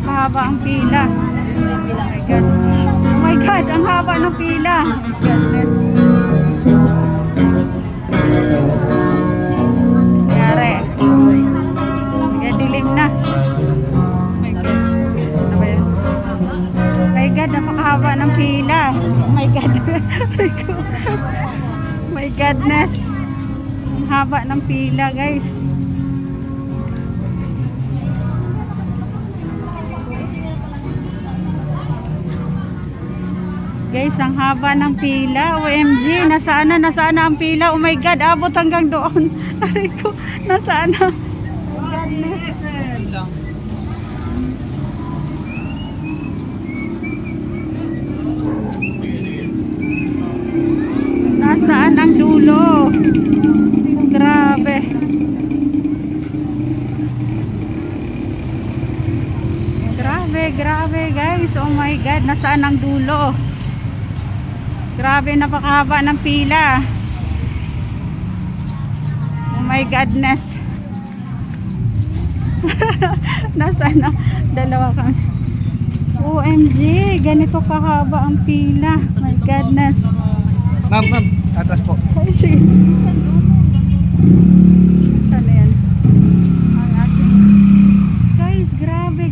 kahaba ang pila. Oh my God, ang haba ng pila. Goodness. Yari. Kaya dilim na. Ano ba yun? Oh my God, napakahaba ng pila. Oh my God. My goodness. Ang haba ng pila, guys. Guys, ang haba ng pila. OMG, nasaan na ang pila? Oh my God, abot hanggang doon. Ay ko, nasaan na? Nasaan ang dulo? Grabe. Grabe guys. Oh my God, nasaan ang dulo? Grabe, napakahaba ng pila. Oh my goodness. Nasaan na? Dalawa kami. OMG, ganito kahaba ang pila. My goodness. Ma'am, atas po. Ay, sige. Saan na yan? Ang ating. Guys, grabe.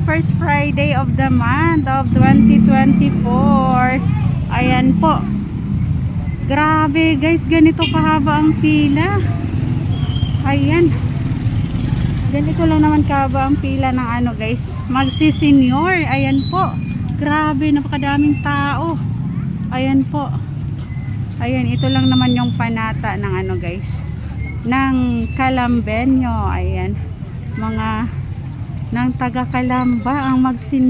First Friday of the month of 2024. Ayan po. Grabe guys, ganito kahaba ang pila. Ayan. Ganito lang naman kahaba ang pila ng ano guys, magsi-senior. Ayan po. Grabe, napakadaming tao. Ayan po. Ayan, ito lang naman yung panata ng ano guys, ng Calambeño. Ayan, mga ng taga Calamba ang magsin